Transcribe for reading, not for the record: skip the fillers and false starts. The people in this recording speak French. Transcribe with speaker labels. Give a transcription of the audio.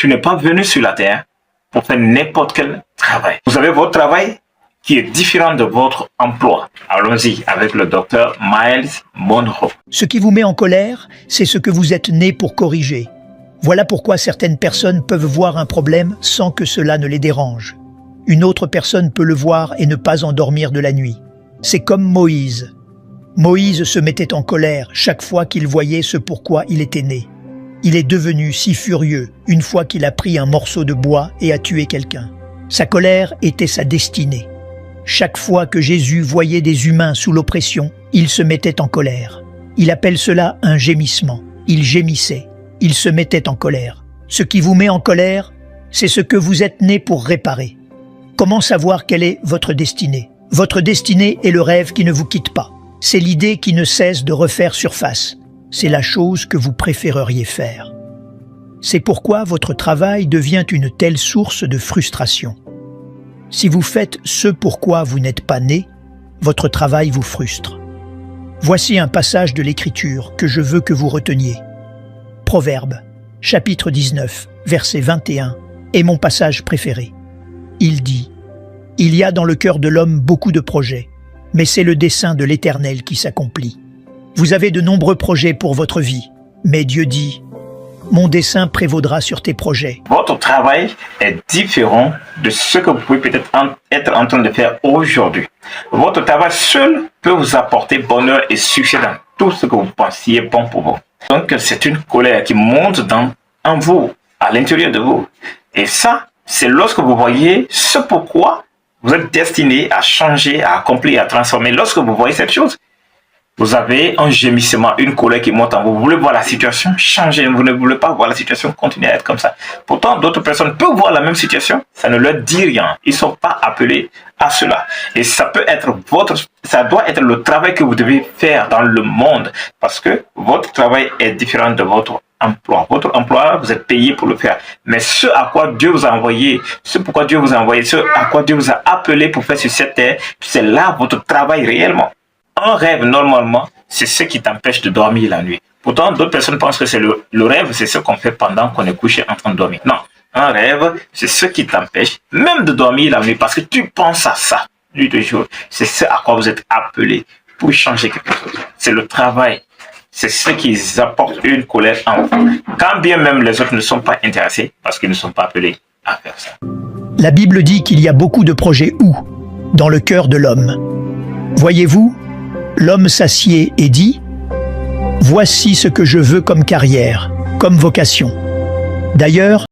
Speaker 1: tu n'es pas venu sur la terre pour faire n'importe quel travail. Vous avez votre travail qui est différent de votre emploi. Allons-y avec le docteur Myles Munroe.
Speaker 2: Ce qui vous met en colère, c'est ce que vous êtes né pour corriger. Voilà pourquoi certaines personnes peuvent voir un problème sans que cela ne les dérange. Une autre personne peut le voir et ne pas endormir de la nuit. C'est comme Moïse. Moïse se mettait en colère chaque fois qu'il voyait ce pourquoi il était né. Il est devenu si furieux une fois qu'il a pris un morceau de bois et a tué quelqu'un. Sa colère était sa destinée. Chaque fois que Jésus voyait des humains sous l'oppression, il se mettait en colère. Il appelle cela un gémissement. Il gémissait. Il se mettait en colère. Ce qui vous met en colère, c'est ce que vous êtes né pour réparer. Comment savoir quelle est votre destinée? Votre destinée est le rêve qui ne vous quitte pas. C'est l'idée qui ne cesse de refaire surface. C'est la chose que vous préféreriez faire. C'est pourquoi votre travail devient une telle source de frustration. Si vous faites ce pourquoi vous n'êtes pas né, votre travail vous frustre. Voici un passage de l'Écriture que je veux que vous reteniez. Proverbes, chapitre 19, verset 21, est mon passage préféré. Il dit « Il y a dans le cœur de l'homme beaucoup de projets, mais c'est le dessein de l'Éternel qui s'accomplit. Vous avez de nombreux projets pour votre vie, mais Dieu dit « Mon dessein prévaudra sur tes projets. »
Speaker 1: Votre travail est différent de ce que vous pouvez peut-être être en train de faire aujourd'hui. Votre travail seul peut vous apporter bonheur et succès dans tout ce que vous pensiez bon pour vous. Donc, c'est une colère qui monte en vous, à l'intérieur de vous. Et ça, c'est lorsque vous voyez ce pourquoi vous êtes destiné à changer, à accomplir, à transformer. Lorsque vous voyez cette chose, vous avez un gémissement, une colère qui monte en vous. Vous voulez voir la situation changer. Vous ne voulez pas voir la situation continuer à être comme ça. Pourtant, d'autres personnes peuvent voir la même situation. Ça ne leur dit rien. Ils ne sont pas appelés à cela. Et ça peut être ça doit être le travail que vous devez faire dans le monde. Parce que votre travail est différent de votre emploi. Votre emploi, vous êtes payé pour le faire. Mais ce à quoi Dieu vous a envoyé, ce pourquoi Dieu vous a envoyé, ce à quoi Dieu vous a appelé pour faire sur cette terre, c'est là votre travail réellement. Un rêve, normalement, c'est ce qui t'empêche de dormir la nuit. Pourtant, d'autres personnes pensent que c'est le rêve, c'est ce qu'on fait pendant qu'on est couché en train de dormir. Non, un rêve, c'est ce qui t'empêche même de dormir la nuit parce que tu penses à ça nuit de jour. C'est ce à quoi vous êtes appelé pour changer quelque chose. C'est le travail. C'est ce qui apporte une colère en vous. Quand bien même les autres ne sont pas intéressés parce qu'ils ne sont pas appelés à faire ça.
Speaker 2: La Bible dit qu'il y a beaucoup de projets où? Dans le cœur de l'homme. Voyez-vous, l'homme s'assied et dit « Voici ce que je veux comme carrière, comme vocation. » D'ailleurs,